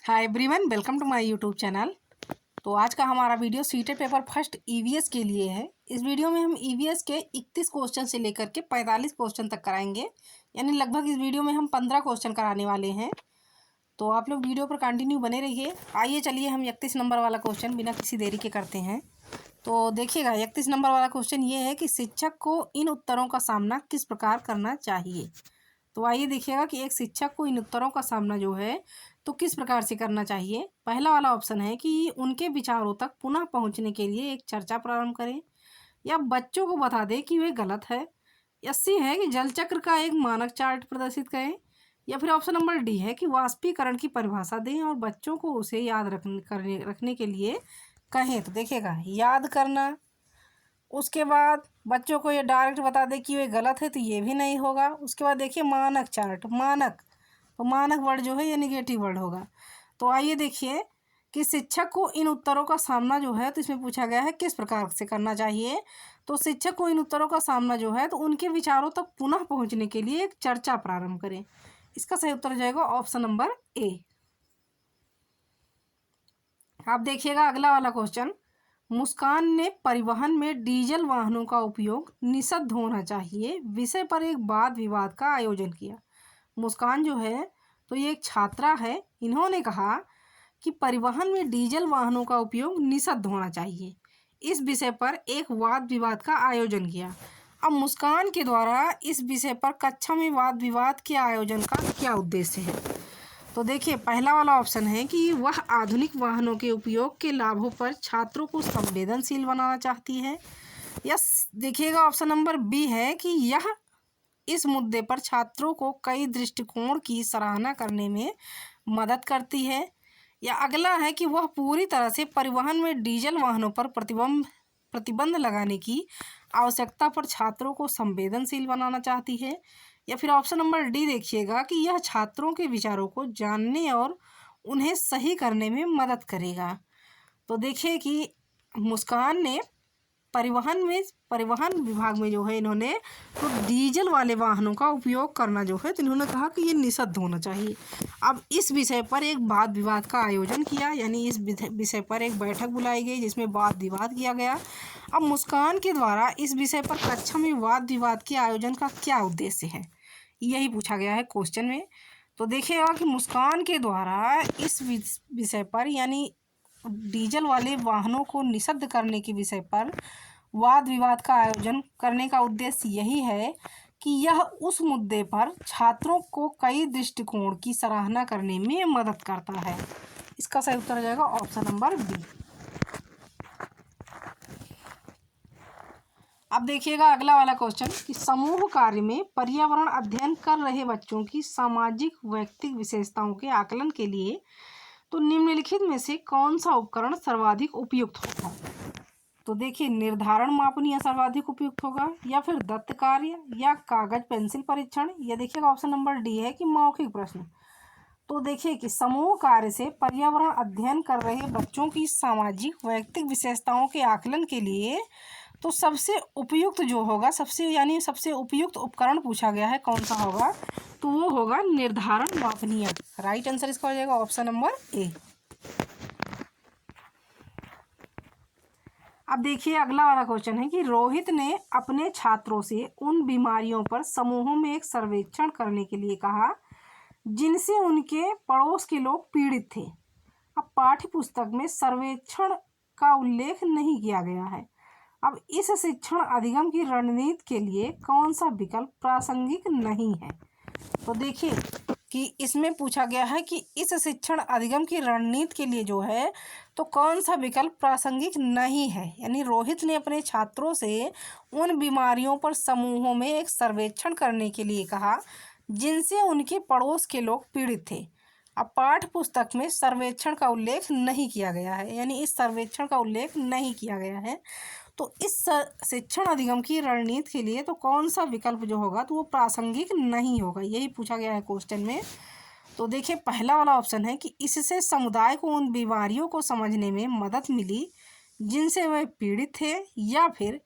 Hi everyone, welcome to my YouTube channel. तो आज का हमारा video CTET paper first EVS के लिए है। इस वीडियो में हम ईवीएस के 31 क्वेश्चन से लेकर के 45 क्वेश्चन तक कराएंगे, यानी लगभग इस वीडियो में हम 15 क्वेश्चन कराने वाले हैं। तो आप लोग वीडियो पर कंटिन्यू बने रहिए। आइए चलिए हम 31 नंबर वाला क्वेश्चन बिना किसी देरी के करते हैं। तो देखिएगा, 31 नंबर वाला क्वेश्चन ये है कि शिक्षक को इन उत्तरों का सामना किस प्रकार करना चाहिए। तो आइए देखिएगा कि एक शिक्षक को इन उत्तरों का सामना जो है तो किस प्रकार से करना चाहिए। पहला वाला ऑप्शन है कि उनके विचारों तक पुनः पहुंचने के लिए एक चर्चा प्रारंभ करें, या बच्चों को बता दें कि वे गलत है, या सी है कि जल चक्र का एक मानक चार्ट प्रदर्शित करें, या फिर ऑप्शन नंबर डी है कि वाष्पीकरण की परिभाषा दें और बच्चों को उसे याद रखने के लिए कहें। तो देखिएगा, याद करना, उसके बाद बच्चों को ये डायरेक्ट बता दे कि वे गलत है, तो ये भी नहीं होगा। उसके बाद देखिए मानक चार्ट, मानक, तो मानक वर्ड जो है ये निगेटिव वर्ड होगा। तो आइए देखिए कि शिक्षक को इन उत्तरों का सामना जो है तो इसमें पूछा गया है किस प्रकार से करना चाहिए। तो शिक्षक को इन उत्तरों का सामना जो है तो उनके विचारों तक पुनः पहुंचने के लिए एक चर्चा प्रारंभ करें। इसका सही उत्तर जाएगा ऑप्शन नंबर ए। आप देखिएगा अगला वाला क्वेश्चन, मुस्कान ने परिवहन में डीजल वाहनों का उपयोग निषिद्ध होना चाहिए विषय पर एक वाद विवाद का आयोजन किया। मुस्कान जो है तो ये एक छात्रा है, इन्होंने कहा कि परिवहन में डीजल वाहनों का उपयोग निषिद्ध होना चाहिए, इस विषय पर एक वाद विवाद का आयोजन किया। अब मुस्कान के द्वारा इस विषय पर कक्षा में वाद विवाद के आयोजन का क्या उद्देश्य है। तो देखिए पहला वाला ऑप्शन है कि वह आधुनिक वाहनों के उपयोग के लाभों पर छात्रों को संवेदनशील बनाना चाहती है, या देखिएगा ऑप्शन नंबर बी है कि यह इस मुद्दे पर छात्रों को कई दृष्टिकोण की सराहना करने में मदद करती है, या अगला है कि वह पूरी तरह से परिवहन में डीजल वाहनों पर प्रतिबंध लगाने की आवश्यकता पर छात्रों को संवेदनशील बनाना चाहती है, या फिर ऑप्शन नंबर डी देखिएगा कि यह छात्रों के विचारों को जानने और उन्हें सही करने में मदद करेगा। तो देखिए कि मुस्कान ने परिवहन विभाग में जो है इन्होंने तो डीजल वाले वाहनों का उपयोग करना जो है तो इन्होंने कहा कि ये निषिद्ध होना चाहिए। अब इस विषय पर एक वाद विवाद का आयोजन किया, यानी इस विषय पर एक बैठक बुलाई गई जिसमें वाद विवाद किया गया। अब मुस्कान के द्वारा इस विषय पर कक्षा में वाद विवाद के आयोजन का क्या उद्देश्य है, यही पूछा गया है क्वेश्चन में। तो देखिएगा कि मुस्कान के द्वारा इस विषय पर यानी डीजल वाले वाहनों को निषिद्ध करने के विषय पर वाद विवाद का आयोजन करने का उद्देश्य यही है कि यह उस मुद्दे पर छात्रों को कई दृष्टिकोण की सराहना करने में मदद करता है। इसका सही उत्तर हो जाएगा ऑप्शन नंबर बी। अब देखिएगा अगला वाला क्वेश्चन कि समूह कार्य में पर्यावरण अध्ययन कर रहे बच्चों की सामाजिक वैयक्तिक विशेषताओं के आकलन के लिए तो निम्नलिखित में से कौन सा उपकरण सर्वाधिक उपयुक्त होगा। तो देखिए, निर्धारण मापनीय सर्वाधिक उपयुक्त होगा, या फिर दत्त कार्य, या कागज पेंसिल परीक्षण, या देखिएगा ऑप्शन नंबर डी है कि मौखिक प्रश्न। तो देखिए कि समूह कार्य से पर्यावरण अध्ययन कर रहे बच्चों की सामाजिक वैयक्तिक विशेषताओं के आकलन के लिए तो सबसे उपयुक्त जो होगा सबसे उपयुक्त उपकरण पूछा गया है कौन सा होगा, तो वो होगा निर्धारण मापनीय। राइट आंसर इसका हो जाएगा ऑप्शन नंबर ए। अब देखिए अगला वाला क्वेश्चन है कि रोहित ने अपने छात्रों से उन बीमारियों पर समूहों में एक सर्वेक्षण करने के लिए कहा जिनसे उनके पड़ोस के लोग पीड़ित थे। अब पाठ्य पुस्तक में सर्वेक्षण का उल्लेख नहीं किया गया है। अब इस शिक्षण अधिगम की रणनीति के लिए कौन सा विकल्प प्रासंगिक नहीं है। तो देखिए कि इसमें पूछा गया है कि इस शिक्षण अधिगम की रणनीति के लिए जो है तो कौन सा विकल्प प्रासंगिक नहीं है, यानी रोहित ने अपने छात्रों से उन बीमारियों पर समूहों में एक सर्वेक्षण करने के लिए कहा जिनसे उनके पड़ोस के लोग पीड़ित थे। अब पाठ्य पुस्तक में सर्वेक्षण का उल्लेख नहीं किया गया है, यानी इस सर्वेक्षण का उल्लेख नहीं किया गया है। तो इस शिक्षण अधिगम की रणनीति के लिए तो कौन सा विकल्प जो होगा तो वो प्रासंगिक नहीं होगा, यही पूछा गया है क्वेश्चन में। तो देखिए पहला वाला ऑप्शन है कि इससे समुदाय को उन बीमारियों को समझने में मदद मिली जिनसे वे पीड़ित थे, या फिर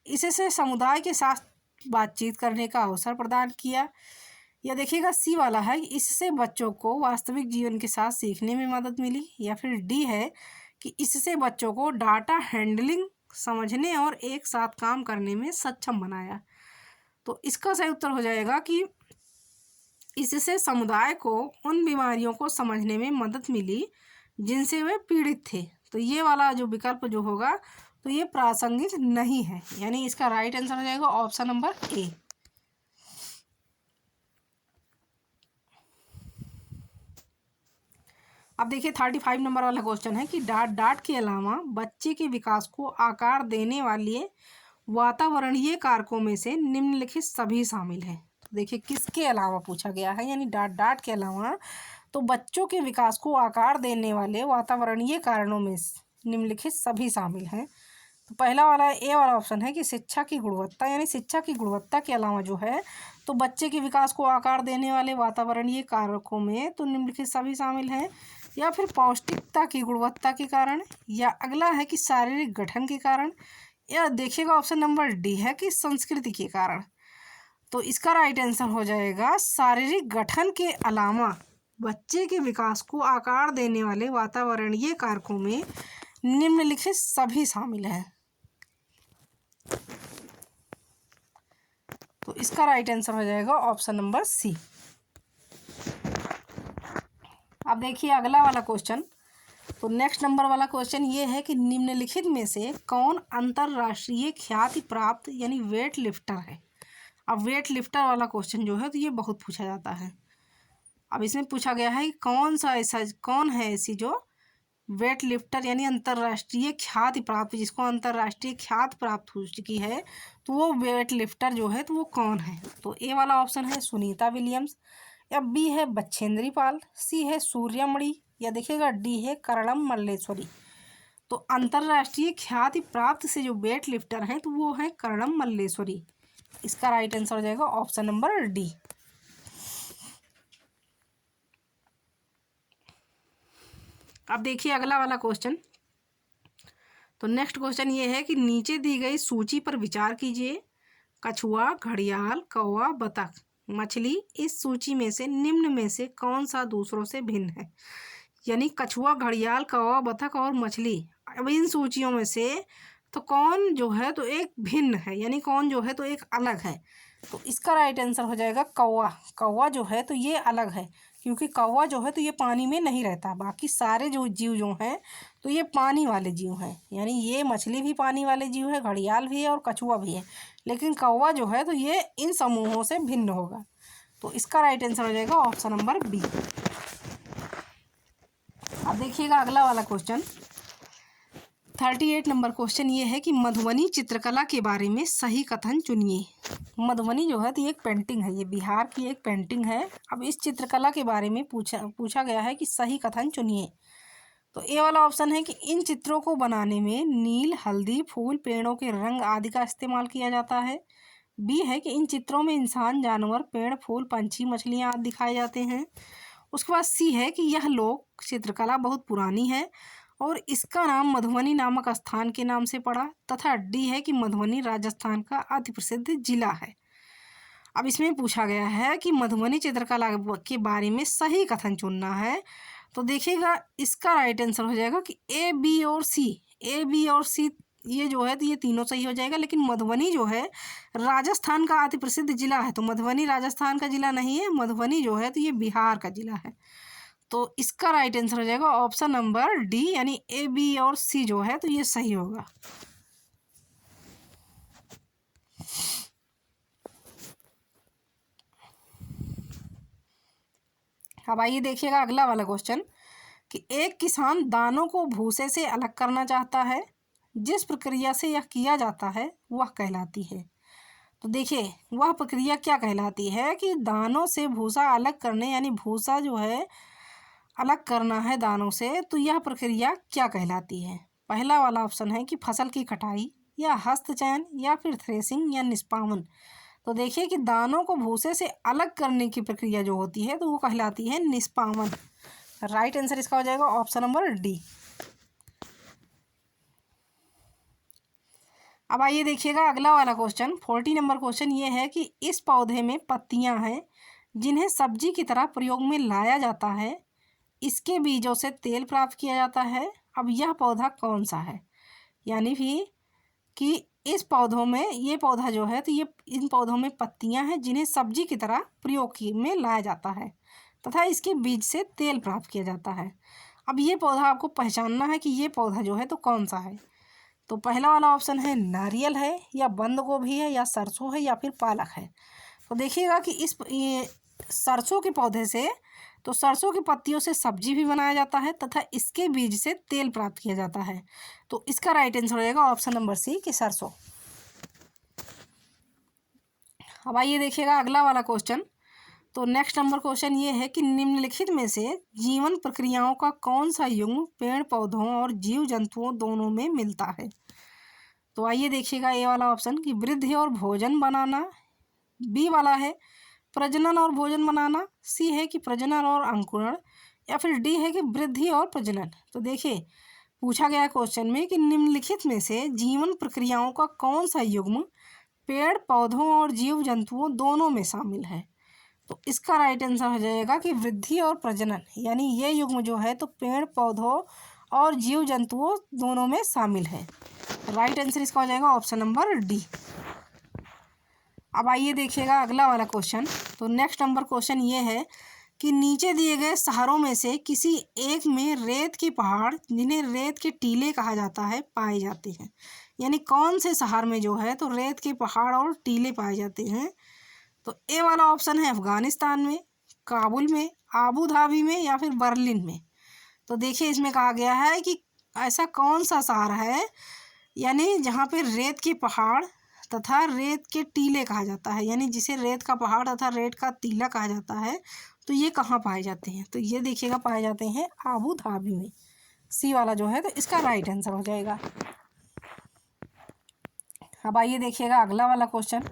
इससे समुदाय के साथ बातचीत करने का अवसर प्रदान किया, या देखिएगा सी वाला है, इससे बच्चों को वास्तविक जीवन के साथ सीखने में मदद मिली। या फिर डी है कि इससे बच्चों को डाटा हैंडलिंग समझने और एक साथ काम करने में सक्षम बनाया। तो इसका सही उत्तर हो जाएगा कि इससे समुदाय को उन बीमारियों को समझने में मदद मिली जिनसे वे पीड़ित थे। तो ये वाला जो विकल्प जो होगा तो ये प्रासंगिक नहीं है, यानी इसका राइट आंसर हो जाएगा ऑप्शन नंबर ए। अब देखिए 35 नंबर वाला क्वेश्चन है कि डाट के अलावा बच्चे के विकास को आकार देने वाले वातावरणीय कारकों में से निम्नलिखित सभी शामिल हैं। तो देखिए किसके अलावा पूछा गया है, यानी डाट के अलावा तो बच्चों के विकास को आकार देने वाले वातावरणीय कारणों में निम्नलिखित सभी शामिल हैं। तो पहला वाला ए वाला ऑप्शन है कि शिक्षा की गुणवत्ता, यानी शिक्षा की गुणवत्ता के अलावा जो है तो बच्चे के विकास को आकार देने वाले वातावरणीय कारकों में तो निम्नलिखित सभी शामिल हैं। या फिर पौष्टिकता की गुणवत्ता के कारण, या अगला है कि शारीरिक गठन के कारण, या देखिएगा ऑप्शन नंबर डी है कि संस्कृति के कारण। तो इसका राइट आंसर हो जाएगा शारीरिक गठन के अलावा बच्चे के विकास को आकार देने वाले वातावरणीय कारकों में निम्नलिखित सभी शामिल हैं। तो इसका राइट आंसर हो जाएगा ऑप्शन नंबर सी। अब देखिए अगला वाला क्वेश्चन, तो नेक्स्ट नंबर वाला क्वेश्चन ये है कि निम्नलिखित में से कौन अंतरराष्ट्रीय ख्याति प्राप्त यानी वेट लिफ्टर है। अब वेट लिफ्टर वाला क्वेश्चन जो है तो ये बहुत पूछा जाता है। अब इसमें पूछा गया है कि कौन है ऐसी जो वेट लिफ्टर यानी अंतरराष्ट्रीय ख्याति प्राप्त, जिसको अंतरराष्ट्रीय ख्याति प्राप्त हो चुकी है, तो वो वेट लिफ्टर जो है तो वो कौन है। तो ए वाला ऑप्शन है सुनीता विलियम्स, या बी है बछेंद्री पाल, सी है सूर्यमणि, या देखिएगा डी है कर्णम मल्लेश्वरी। तो अंतरराष्ट्रीय ख्याति प्राप्त से जो वेट लिफ्टर हैं तो वो है कर्णम मल्लेश्वरी। इसका राइट आंसर हो जाएगा ऑप्शन नंबर डी। अब देखिए अगला वाला क्वेश्चन, तो नेक्स्ट क्वेश्चन ये है कि नीचे दी गई सूची पर विचार कीजिए। कछुआ, घड़ियाल, कौवा, बतख, मछली इस सूची में से निम्न में से कौन सा दूसरों से भिन्न है। यानी कछुआ, घड़ियाल, कौवा, बतख और मछली, अब इन सूचियों में से तो कौन जो है तो एक भिन्न है, यानी कौन जो है तो एक अलग है। तो इसका राइट आंसर हो जाएगा कौवा। कौवा जो है तो ये अलग है, क्योंकि कौवा जो है तो ये पानी में नहीं रहता। बाकी सारे जो जीव जो हैं तो ये पानी वाले जीव हैं, यानी ये मछली भी पानी वाले जीव है, घड़ियाल भी है और कछुआ भी है, लेकिन कौवा जो है तो ये इन समूहों से भिन्न होगा। तो इसका राइट आंसर हो जाएगा ऑप्शन नंबर बी। अब देखिएगा अगला वाला क्वेश्चन, 38 नंबर क्वेश्चन ये है कि मधुबनी चित्रकला के बारे में सही कथन चुनिए। मधुबनी जो है तो एक पेंटिंग है, ये बिहार की एक पेंटिंग है। अब इस चित्रकला के बारे में पूछा गया है कि सही कथन चुनिए। तो ए वाला ऑप्शन है कि इन चित्रों को बनाने में नील, हल्दी, फूल, पेड़ों के रंग आदि का इस्तेमाल किया जाता है। बी है कि इन चित्रों में इंसान, जानवर, पेड़, फूल, पंछी, मछलियाँ आदि दिखाए जाते हैं। उसके बाद सी है कि यह लोक चित्रकला बहुत पुरानी है और इसका नाम मधुबनी नामक स्थान के नाम से पड़ा। तथा डी है कि मधुबनी राजस्थान का अति प्रसिद्ध जिला है। अब इसमें पूछा गया है कि मधुबनी चित्रकला के बारे में सही कथन चुनना है। तो देखिएगा इसका राइट आंसर हो जाएगा कि ए, बी और सी। ए, बी और सी ये जो है तो ये तीनों सही हो जाएगा, लेकिन मधुबनी जो है राजस्थान का अति प्रसिद्ध जिला है, तो मधुबनी राजस्थान का जिला नहीं है, मधुबनी जो है तो ये बिहार का जिला है। तो इसका राइट आंसर हो जाएगा ऑप्शन नंबर डी, यानी ए, बी और सी जो है तो ये सही होगा। अब आइए देखिएगा अगला वाला क्वेश्चन कि एक किसान दानों को भूसे से अलग करना चाहता है, जिस प्रक्रिया से यह किया जाता है वह कहलाती है। तो देखिए वह प्रक्रिया क्या कहलाती है कि दानों से भूसा अलग करने, यानी भूसा जो है अलग करना है दानों से, तो यह प्रक्रिया क्या कहलाती है। पहला वाला ऑप्शन है कि फसल की कटाई, या हस्तचयन, या फिर थ्रेसिंग, या निष्पावन। तो देखिए कि दानों को भूसे से अलग करने की प्रक्रिया जो होती है तो वो कहलाती है निष्पावन। राइट आंसर इसका हो जाएगा ऑप्शन नंबर डी। अब आइए देखिएगा अगला वाला क्वेश्चन, 40 नंबर क्वेश्चन ये है कि इस पौधे में पत्तियां हैं जिन्हें सब्जी की तरह प्रयोग में लाया जाता है, इसके बीजों से तेल प्राप्त किया जाता है। अब यह पौधा कौन सा है? यानी भी कि इस पौधों में, ये पौधा जो है तो ये इन पौधों में पत्तियां हैं जिन्हें सब्जी की तरह प्रयोग में लाया जाता है तथा इसके बीज से तेल प्राप्त किया जाता है। अब ये पौधा आपको पहचानना है कि ये पौधा जो है तो कौन सा है। तो पहला वाला ऑप्शन है नारियल है, या बंद गोभी है, या सरसों है, या फिर पालक है। तो देखिएगा कि ये सरसों के पौधे से, तो सरसों की पत्तियों से सब्जी भी बनाया जाता है तथा इसके बीज से तेल प्राप्त किया जाता है। तो इसका राइट आंसर हो जाएगा ऑप्शन नंबर सी कि सरसों। अब आइए देखिएगा अगला वाला क्वेश्चन। तो नेक्स्ट नंबर क्वेश्चन ये है कि निम्नलिखित में से जीवन प्रक्रियाओं का कौन सा युग्म पेड़ पौधों और जीव जंतुओं दोनों में मिलता है। तो आइए देखिएगा ए वाला ऑप्शन कि वृद्धि और भोजन बनाना, बी वाला है प्रजनन और भोजन बनाना, सी है कि प्रजनन और अंकुरण, या फिर डी है कि वृद्धि और प्रजनन। तो देखिए पूछा गया क्वेश्चन में कि निम्नलिखित में से जीवन प्रक्रियाओं का कौन सा युग्म पेड़ पौधों और जीव जंतुओं दोनों में शामिल है। तो इसका राइट आंसर हो जाएगा कि वृद्धि और प्रजनन, यानी ये युग्म जो है तो पेड़ पौधों और जीव जंतुओं दोनों में शामिल है। राइट आंसर इसका हो जाएगा ऑप्शन नंबर डी। अब आइए देखिएगा अगला वाला क्वेश्चन। तो नेक्स्ट नंबर क्वेश्चन ये है कि नीचे दिए गए शहरों में से किसी एक में रेत के पहाड़, जिन्हें रेत के टीले कहा जाता है, पाए जाते हैं। यानी कौन से शहर में जो है तो रेत के पहाड़ और टीले पाए जाते हैं। तो ए वाला ऑप्शन है अफगानिस्तान में, काबुल में, आबू धाबी में, या फिर बर्लिन में। तो देखिए इसमें कहा गया है कि ऐसा कौन सा शहर है यानी जहाँ पे रेत के पहाड़ तथा रेत के टीले कहा जाता है, यानी जिसे रेत का पहाड़ तथा रेत का टीला कहा जाता है। तो ये कहाँ पाए जाते हैं? तो ये देखिएगा पाए जाते हैं आबू धाबी में। सी वाला जो है तो इसका राइट आंसर हो जाएगा। अब आइए देखिएगा अगला वाला क्वेश्चन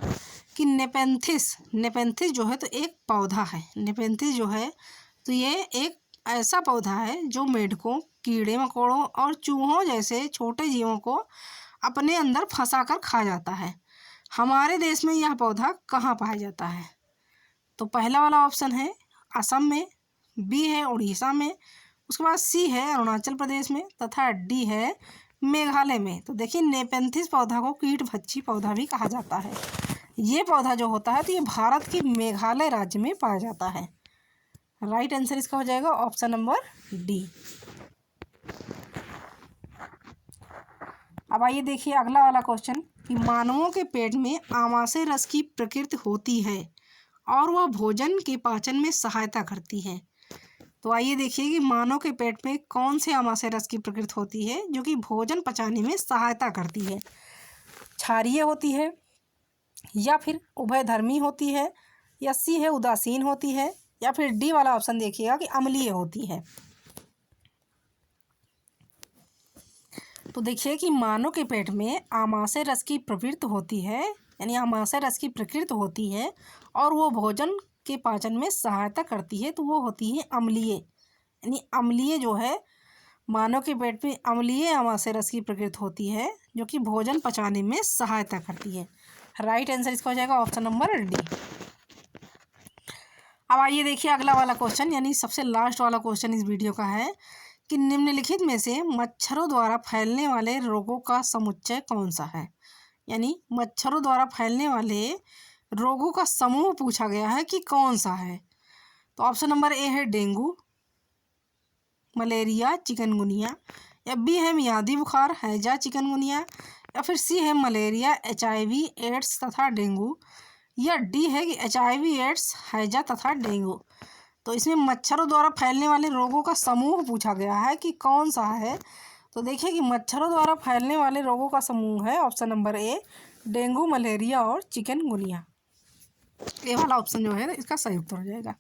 कि नेपेंथिस जो है तो एक पौधा है। नेपेंथिस जो है तो ये एक ऐसा पौधा है जो मेंढकों, कीड़े मकोड़ों और चूहों जैसे छोटे जीवों को अपने अंदर फंसा कर खा जाता है। हमारे देश में यह पौधा कहाँ पाया जाता है? तो पहला वाला ऑप्शन है असम में, बी है उड़ीसा में, उसके बाद सी है अरुणाचल प्रदेश में, तथा डी है मेघालय में। तो देखिए नेपेंथिस पौधा को कीटभक्षी पौधा भी कहा जाता है। ये पौधा जो होता है तो ये भारत के मेघालय राज्य में पाया जाता है। राइट आंसर इसका हो जाएगा ऑप्शन नंबर डी। अब आइए देखिए अगला वाला क्वेश्चन कि मानवों के पेट में आमाशय रस की प्रकृति होती है और वह भोजन के पाचन में सहायता करती है। तो आइए देखिए कि मानव के पेट में कौन से आमाशय रस की प्रकृति होती है जो कि भोजन पचाने में सहायता करती है। क्षारीय होती है, या फिर उभयधर्मी होती है, या सी है उदासीन होती है, या फिर डी वाला ऑप्शन देखिएगा कि अम्लीय होती है। तो देखिए कि मानव के पेट में आमाशय रस की प्रवृत्ति होती है, यानी आमाशय रस की प्रकृति होती है और वो भोजन के पाचन में सहायता करती है। तो वो होती है अम्लीय, यानी अम्लीय जो है मानव के पेट में अम्लीय आमाशय रस की प्रकृति होती है जो कि भोजन पचाने में सहायता करती है। राइट आंसर इसका हो जाएगा ऑप्शन नंबर डी। अब आइए देखिए अगला वाला क्वेश्चन, यानी सबसे लास्ट वाला क्वेश्चन इस वीडियो का है कि निम्नलिखित में से मच्छरों द्वारा फैलने वाले रोगों का समुच्चय कौन सा है। यानी मच्छरों द्वारा फैलने वाले रोगों का समूह पूछा गया है कि कौन सा है। तो ऑप्शन नंबर ए है डेंगू, मलेरिया, चिकनगुनिया, या बी है मियादी बुखार, हैजा, चिकनगुनिया, या फिर सी है मलेरिया, HIV, एड्स तथा डेंगू, या डी है कि HIV, एड्स, हैजा तथा डेंगू। तो इसमें मच्छरों द्वारा फैलने वाले रोगों का समूह पूछा गया है कि कौन सा है। तो देखिए कि मच्छरों द्वारा फैलने वाले रोगों का समूह है option number A dengue, malaria और चिकनगुनिया। ये वाला ऑप्शन जो है इसका सही उत्तर हो जाएगा।